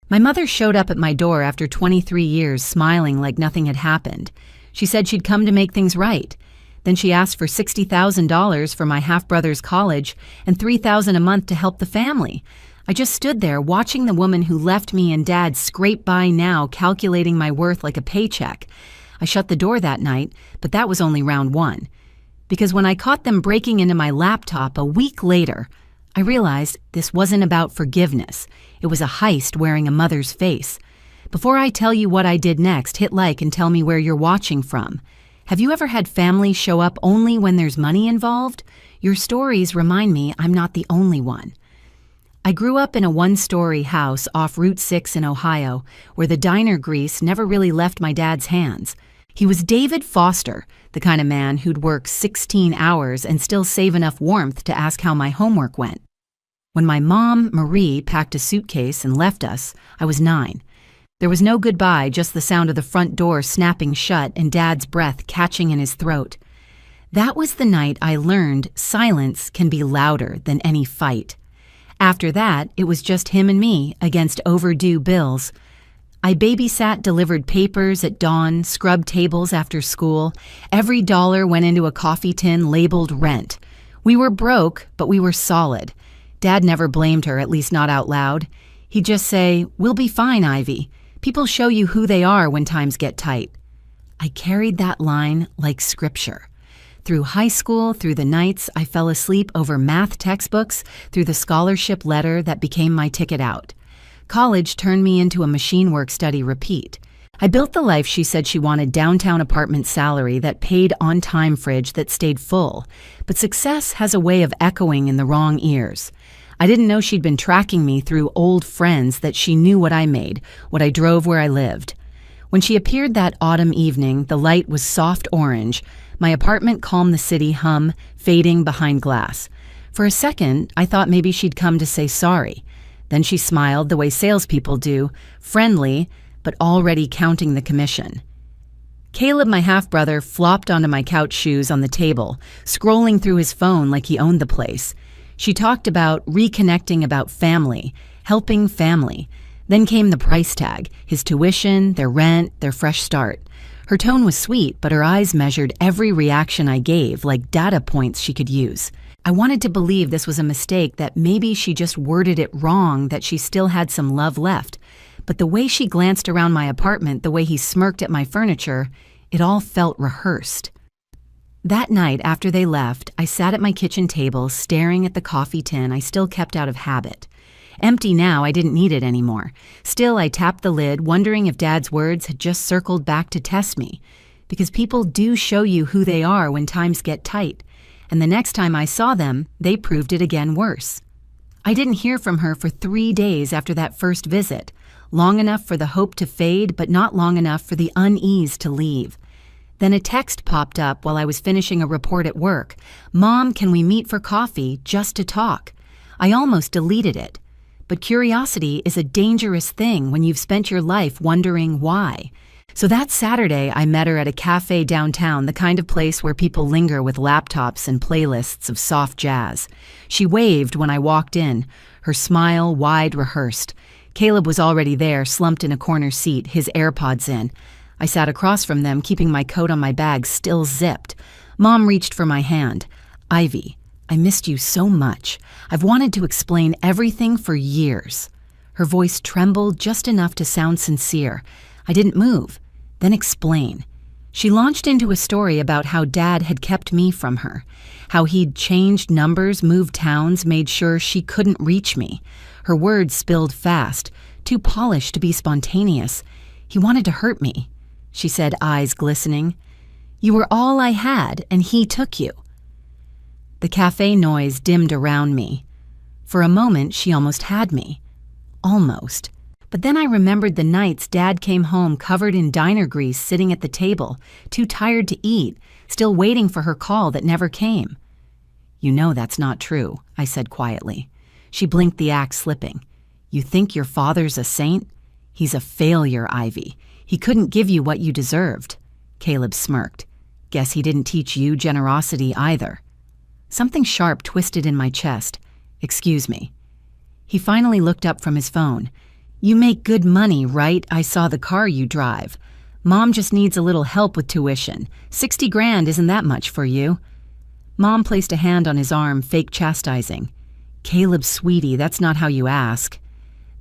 My mother showed up at my door after 23 years, smiling like nothing had happened. She said she'd come to make things right. Then she asked for $60,000 for my half-brother's college and $3,000 a month to help the family. I just stood there watching the woman who left me and Dad scrape by now, calculating my worth like a paycheck. I shut the door that night, but that was only round one. Because when I caught them breaking into my laptop a week later, I realized this wasn't about forgiveness. It was a heist wearing a mother's face. Before I tell you what I did next, hit like and tell me where you're watching from. Have you ever had family show up only when there's money involved? Your stories remind me I'm not the only one. I grew up in a one-story house off Route 6 in Ohio, where the diner grease never really left my dad's hands. He was David Foster, the kind of man who'd work 16 hours and still save enough warmth to ask how my homework went. When my mom, Marie, packed a suitcase and left us, I was 9. There was no goodbye, just the sound of the front door snapping shut and Dad's breath catching in his throat. That was the night I learned silence can be louder than any fight. After that, it was just him and me against overdue bills. I babysat delivered papers at dawn, scrubbed tables after school. Every dollar went into a coffee tin labeled rent. We were broke, but we were solid. Dad never blamed her, at least not out loud. He'd just say, "We'll be fine, Ivy. People show you who they are when times get tight." I carried that line like scripture. Through high school, through the nights I fell asleep over math textbooks, through the scholarship letter that became my ticket out. College turned me into a machine work study repeat. I built the life she said she wanted, downtown apartment salary that paid on-time, fridge that stayed full. But success has a way of echoing in the wrong ears. I didn't know she'd been tracking me through old friends, that she knew what I made, what I drove, where I lived. When she appeared that autumn evening, the light was soft orange. My apartment calmed the city hum, fading behind glass. For a second, I thought maybe she'd come to say sorry. Then she smiled the way salespeople do, friendly, but already counting the commission. Caleb, my half-brother, flopped onto my couch shoes on the table, scrolling through his phone like he owned the place. She talked about reconnecting, about family, helping family. Then came the price tag, his tuition, their rent, their fresh start. Her tone was sweet, but her eyes measured every reaction I gave like data points she could use. I wanted to believe this was a mistake, that maybe she just worded it wrong, that she still had some love left. But the way she glanced around my apartment, the way he smirked at my furniture, it all felt rehearsed. That night, after they left, I sat at my kitchen table, staring at the coffee tin I still kept out of habit. Empty now, I didn't need it anymore. Still, I tapped the lid, wondering if Dad's words had just circled back to test me. Because people do show you who they are when times get tight. And the next time I saw them, they proved it again worse. I didn't hear from her for 3 days after that first visit. Long enough for the hope to fade, but not long enough for the unease to leave. Then a text popped up while I was finishing a report at work. "Mom, can we meet for coffee, just to talk?" I almost deleted it. But curiosity is a dangerous thing when you've spent your life wondering why. So that Saturday, I met her at a cafe downtown, the kind of place where people linger with laptops and playlists of soft jazz. She waved when I walked in, her smile wide rehearsed. Caleb was already there, slumped in a corner seat, his AirPods in. I sat across from them, keeping my coat on my bag still zipped. Mom reached for my hand. "Ivy, I missed you so much. I've wanted to explain everything for years." Her voice trembled just enough to sound sincere. I didn't move. Then explain. She launched into a story about how Dad had kept me from her, how he'd changed numbers, moved towns, made sure she couldn't reach me. Her words spilled fast, too polished to be spontaneous. "He wanted to hurt me," she said, eyes glistening. "You were all I had, and he took you." The cafe noise dimmed around me. For a moment, she almost had me. Almost. But then I remembered the nights Dad came home covered in diner grease, sitting at the table, too tired to eat, still waiting for her call that never came. "You know that's not true," I said quietly. She blinked, the act slipping. "You think your father's a saint? He's a failure, Ivy. He couldn't give you what you deserved." Caleb smirked. "Guess he didn't teach you generosity either." Something sharp twisted in my chest. "Excuse me." He finally looked up from his phone. You make good money, right? I saw the car you drive. Mom just needs a little help with tuition. 60 grand isn't that much for you. Mom placed a hand on his arm, fake chastising. Caleb, sweetie, that's not how you ask.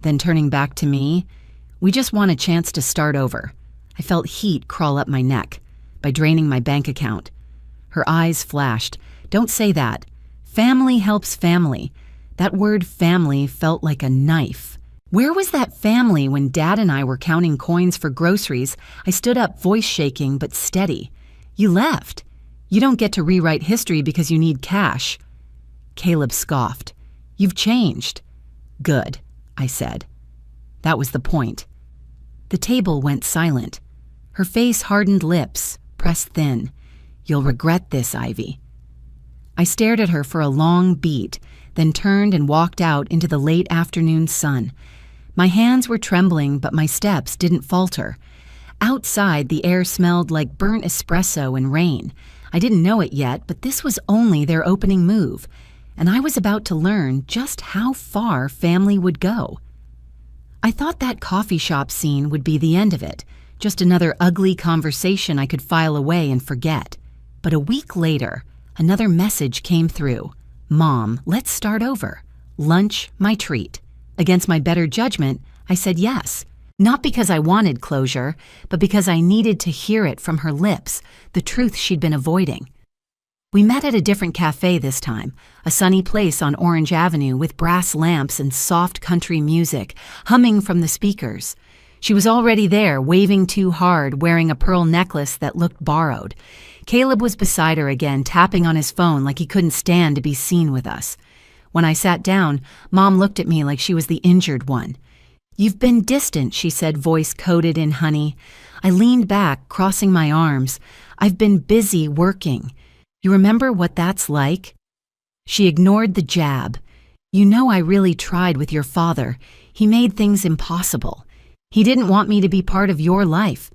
Then turning back to me, we just want a chance to start over. I felt heat crawl up my neck by draining my bank account. Her eyes flashed. Don't say that. Family helps family. That word family felt like a knife. Where was that family when Dad and I were counting coins for groceries? I stood up, voice shaking but steady. You left. You don't get to rewrite history because you need cash. Caleb scoffed. You've changed. Good, I said. That was the point. The table went silent. Her face hardened lips, pressed thin. You'll regret this, Ivy. I stared at her for a long beat, then turned and walked out into the late afternoon sun. My hands were trembling, but my steps didn't falter. Outside, the air smelled like burnt espresso and rain. I didn't know it yet, but this was only their opening move, and I was about to learn just how far family would go. I thought that coffee shop scene would be the end of it, just another ugly conversation I could file away and forget. But a week later, another message came through. Mom, let's start over. Lunch, my treat. Against my better judgment, I said yes. Not because I wanted closure, but because I needed to hear it from her lips, the truth she'd been avoiding. We met at a different cafe this time, a sunny place on Orange Avenue with brass lamps and soft country music, humming from the speakers. She was already there, waving too hard, wearing a pearl necklace that looked borrowed. Caleb was beside her again, tapping on his phone like he couldn't stand to be seen with us. When I sat down, Mom looked at me like she was the injured one. You've been distant, she said, voice coated in honey. I leaned back, crossing my arms. I've been busy working. You remember what that's like? She ignored the jab. You know I really tried with your father. He made things impossible. He didn't want me to be part of your life.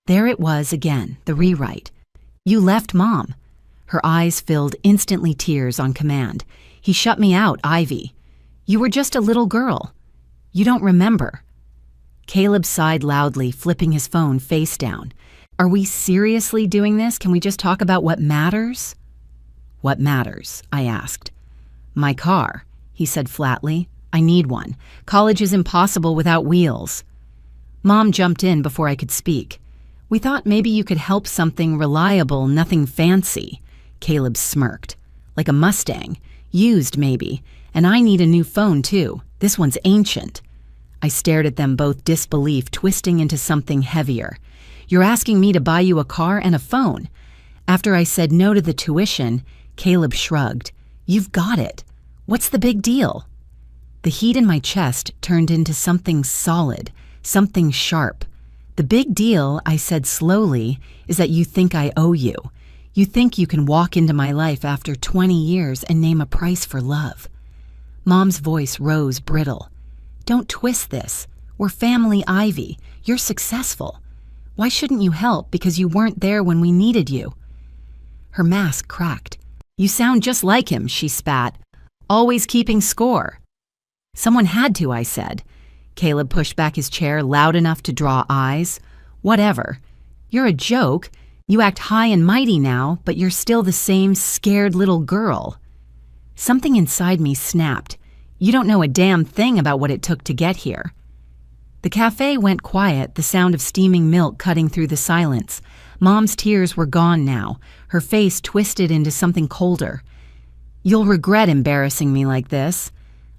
There it was again, the rewrite. You left Mom. Her eyes filled instantly, tears on command. He shut me out, Ivy. You were just a little girl. You don't remember. Caleb sighed loudly, flipping his phone face down. Are we seriously doing this? Can we just talk about what matters? What matters? I asked. My car, he said flatly. I need one. College is impossible without wheels. Mom jumped in before I could speak. We thought maybe you could help something reliable, nothing fancy. Caleb smirked. Like a Mustang. Used, maybe. And I need a new phone, too. This one's ancient. I stared at them, both disbelief twisting into something heavier. You're asking me to buy you a car and a phone. After I said no to the tuition, Caleb shrugged. You've got it. What's the big deal? The heat in my chest turned into something solid, something sharp. The big deal, I said slowly, is that you think I owe you. You think you can walk into my life after 20 years and name a price for love. Mom's voice rose brittle. Don't twist this. We're family, Ivy. You're successful. Why shouldn't you help because you weren't there when we needed you? Her mask cracked. You sound just like him, she spat. Always keeping score. Someone had to, I said. Caleb pushed back his chair loud enough to draw eyes. Whatever. You're a joke. You act high and mighty now, but you're still the same scared little girl. Something inside me snapped. You don't know a damn thing about what it took to get here. The cafe went quiet, the sound of steaming milk cutting through the silence. Mom's tears were gone now, her face twisted into something colder. You'll regret embarrassing me like this.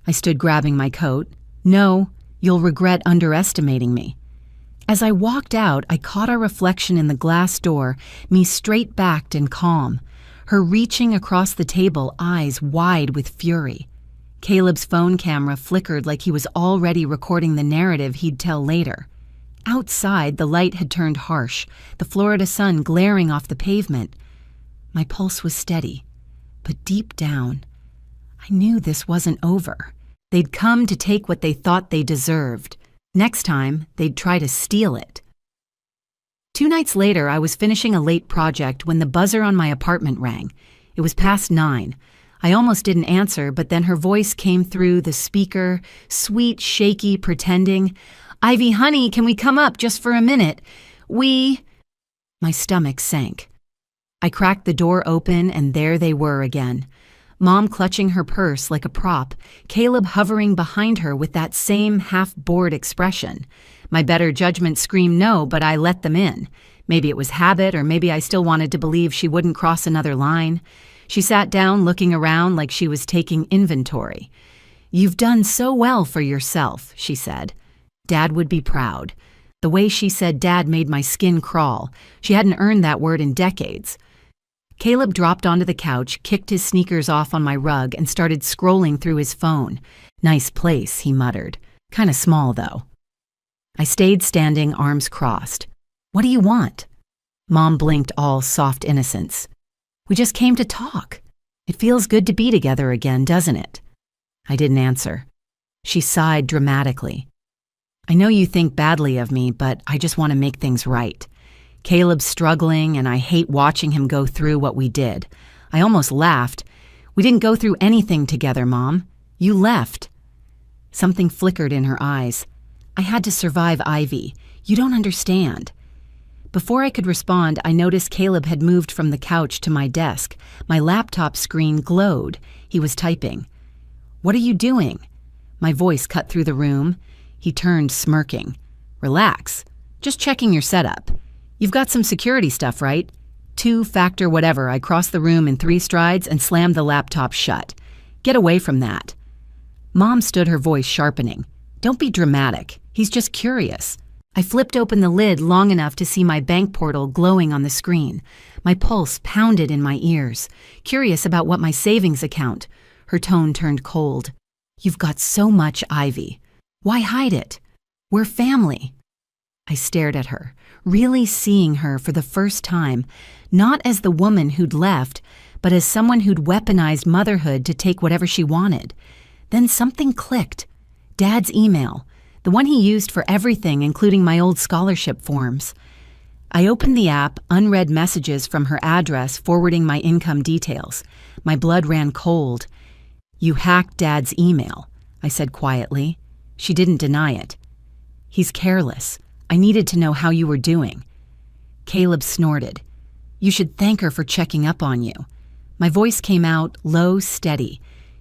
I stood grabbing my coat. No, you'll regret underestimating me. As I walked out, I caught our reflection in the glass door, me straight-backed and calm, her reaching across the table, eyes wide with fury. Caleb's phone camera flickered like he was already recording the narrative he'd tell later. Outside, the light had turned harsh, the Florida sun glaring off the pavement. My pulse was steady, but deep down, I knew this wasn't over. They'd come to take what they thought they deserved. Next time, they'd try to steal it. 2 nights later, I was finishing a late project when the buzzer on my apartment rang. It was past 9. I almost didn't answer, but then her voice came through the speaker, sweet, shaky, pretending. "Ivy, honey, can we come up just for a minute? My stomach sank. I cracked the door open, and there they were again. Mom clutching her purse like a prop, Caleb hovering behind her with that same half-bored expression. My better judgment screamed no, but I let them in. Maybe it was habit, or maybe I still wanted to believe she wouldn't cross another line. She sat down, looking around like she was taking inventory. "You've done so well for yourself," she said. "Dad would be proud." The way she said Dad made my skin crawl. She hadn't earned that word in decades. Caleb dropped onto the couch, kicked his sneakers off on my rug, and started scrolling through his phone. "Nice place," he muttered. "Kinda small, though." I stayed standing, arms crossed. "What do you want?" Mom blinked, all soft innocence. "We just came to talk. It feels good to be together again, doesn't it?" I didn't answer. She sighed dramatically. "I know you think badly of me, but I just want to make things right. Caleb's struggling, and I hate watching him go through what we did." I almost laughed. "We didn't go through anything together, Mom. You left." Something flickered in her eyes. "I had to survive Ivy. You don't understand." Before I could respond, I noticed Caleb had moved from the couch to my desk. My laptop screen glowed. He was typing. "What are you doing?" My voice cut through the room. He turned, smirking. "Relax. Just checking your setup. You've got some security stuff, right?" Two-factor whatever. I crossed the room in 3 strides and slammed the laptop shut. "Get away from that." Mom stood, her voice sharpening. "Don't be dramatic. He's just curious." I flipped open the lid long enough to see my bank portal glowing on the screen. My pulse pounded in my ears, curious about what my savings account. Her tone turned cold. "You've got so much, Ivy. Why hide it? We're family." I stared at her, really seeing her for the first time, not as the woman who'd left, but as someone who'd weaponized motherhood to take whatever she wanted. Then something clicked. Dad's email, the one he used for everything, including my old scholarship forms. I opened the app, unread messages from her address forwarding my income details. My blood ran cold. "You hacked Dad's email," I said quietly. She didn't deny it. "He's careless. I needed to know how you were doing." Caleb snorted. "You should thank her for checking up on you." My voice came out, low, steady.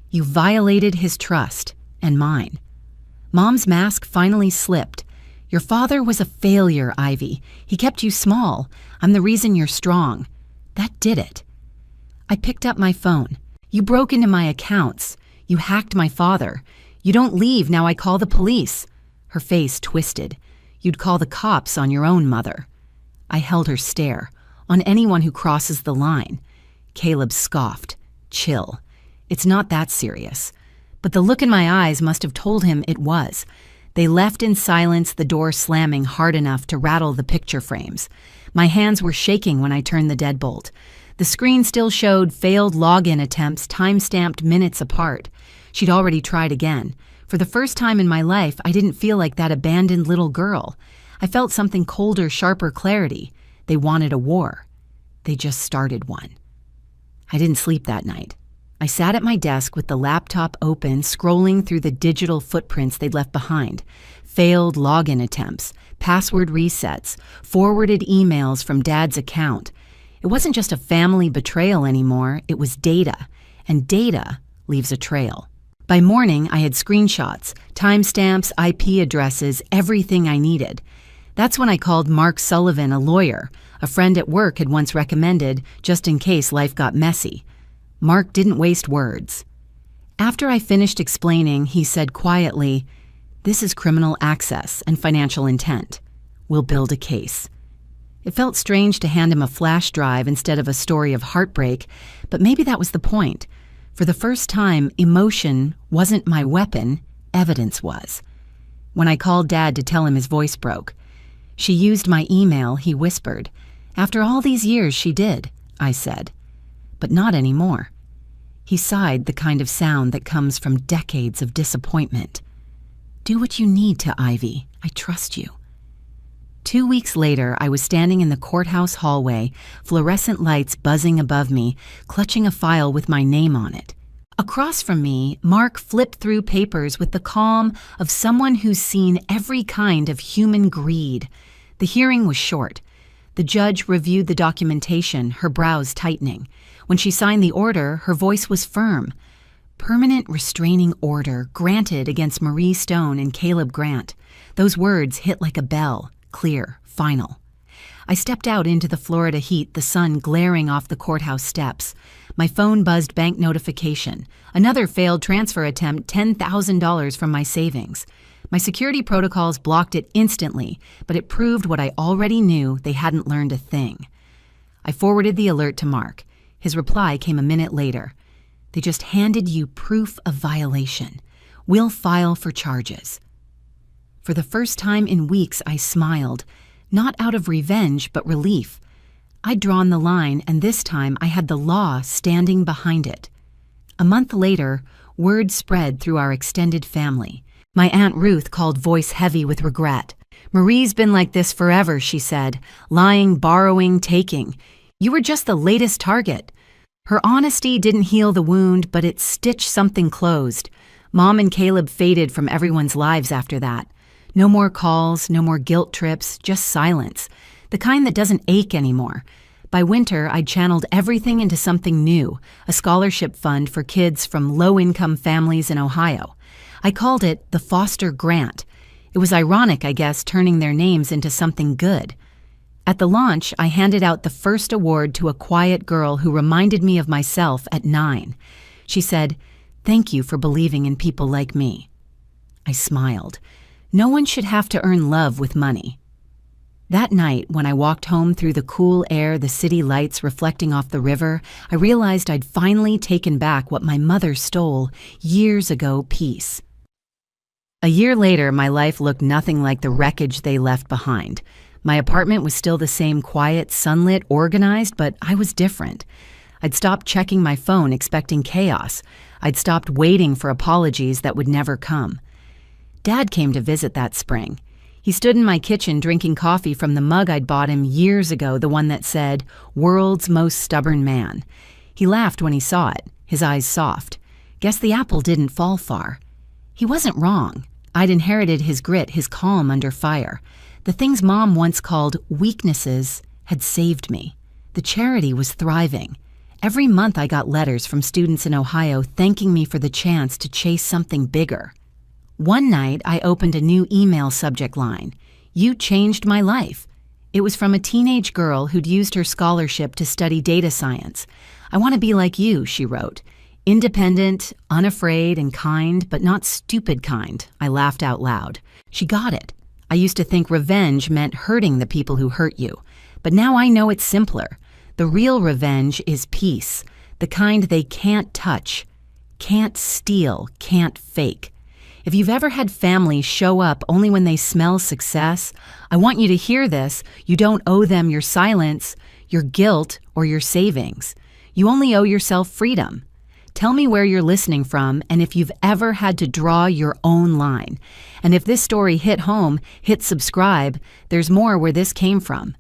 "You violated his trust, and mine." Mom's mask finally slipped. "Your father was a failure, Ivy. He kept you small. I'm the reason you're strong." That did it. I picked up my phone. "You broke into my accounts. You hacked my father. You don't leave, now I call the police." Her face twisted. "You'd call the cops on your own mother." I held her stare. "On anyone who crosses the line." Caleb scoffed. "Chill. It's not that serious." But the look in my eyes must have told him it was. They left in silence, the door slamming hard enough to rattle the picture frames. My hands were shaking when I turned the deadbolt. The screen still showed failed login attempts time-stamped minutes apart. She'd already tried again. For the first time in my life, I didn't feel like that abandoned little girl. I felt something colder, sharper clarity. They wanted a war. They just started one. I didn't sleep that night. I sat at my desk with the laptop open, scrolling through the digital footprints they'd left behind. Failed login attempts, password resets, forwarded emails from Dad's account. It wasn't just a family betrayal anymore, it was data. And data leaves a trail. By morning, I had screenshots, timestamps, IP addresses, everything I needed. That's when I called Mark Sullivan, a lawyer. A friend at work had once recommended, just in case life got messy. Mark didn't waste words. After I finished explaining, he said quietly, "This is criminal access and financial intent. We'll build a case." It felt strange to hand him a flash drive instead of a story of heartbreak, but maybe that was the point. For the first time, emotion wasn't my weapon, evidence was. When I called Dad to tell him, his voice broke. "She used my email," he whispered. "After all these years, she did," I said. "But not anymore." He sighed, the kind of sound that comes from decades of disappointment. "Do what you need to, Ivy. I trust you." 2 weeks later, I was standing in the courthouse hallway, fluorescent lights buzzing above me, clutching a file with my name on it. Across from me, Mark flipped through papers with the calm of someone who's seen every kind of human greed. The hearing was short. The judge reviewed the documentation, her brows tightening. When she signed the order, her voice was firm. Permanent restraining order granted against Marie Stone and Caleb Grant. Those words hit like a bell, clear, final. I stepped out into the Florida heat, the sun glaring off the courthouse steps. My phone buzzed bank notification. Another failed transfer attempt, $10,000 from my savings. My security protocols blocked it instantly, but it proved what I already knew: they hadn't learned a thing. I forwarded the alert to Mark. His reply came a minute later. They just handed you proof of violation. We'll file for charges. For the first time in weeks, I smiled. Not out of revenge, but relief. I'd drawn the line, and this time I had the law standing behind it. A month later, word spread through our extended family. My Aunt Ruth called, voice heavy with regret. "Marie's been like this forever," she said. "Lying, borrowing, taking. You were just the latest target." Her honesty didn't heal the wound, but it stitched something closed. Mom and Caleb faded from everyone's lives after that. No more calls, no more guilt trips, just silence. The kind that doesn't ache anymore. By winter, I'd channeled everything into something new, a scholarship fund for kids from low-income families in Ohio. I called it the Foster Grant. It was ironic, I guess, turning their names into something good. At the launch, I handed out the first award to a quiet girl who reminded me of myself at 9. She said, "Thank you for believing in people like me." I smiled. No one should have to earn love with money. That night, when I walked home through the cool air, the city lights reflecting off the river, I realized I'd finally taken back what my mother stole years ago: peace. A year later, my life looked nothing like the wreckage they left behind. My apartment was still the same, quiet, sunlit, organized, but I was different. I'd stopped checking my phone expecting chaos. I'd stopped waiting for apologies that would never come. Dad came to visit that spring. He stood in my kitchen drinking coffee from the mug I'd bought him years ago, the one that said, "World's Most Stubborn Man." He laughed when he saw it, his eyes soft. Guess the apple didn't fall far. He wasn't wrong. I'd inherited his grit, his calm under fire. The things Mom once called weaknesses had saved me. The charity was thriving. Every month I got letters from students in Ohio thanking me for the chance to chase something bigger. One night, I opened a new email subject line. "You changed my life." It was from a teenage girl who'd used her scholarship to study data science. "I want to be like you," she wrote. "Independent, unafraid, and kind, but not stupid kind." I laughed out loud. She got it. I used to think revenge meant hurting the people who hurt you. But now I know it's simpler. The real revenge is peace, the kind they can't touch, can't steal, can't fake. If you've ever had family show up only when they smell success, I want you to hear this. You don't owe them your silence, your guilt, or your savings. You only owe yourself freedom. Tell me where you're listening from and if you've ever had to draw your own line. And if this story hit home, hit subscribe. There's more where this came from.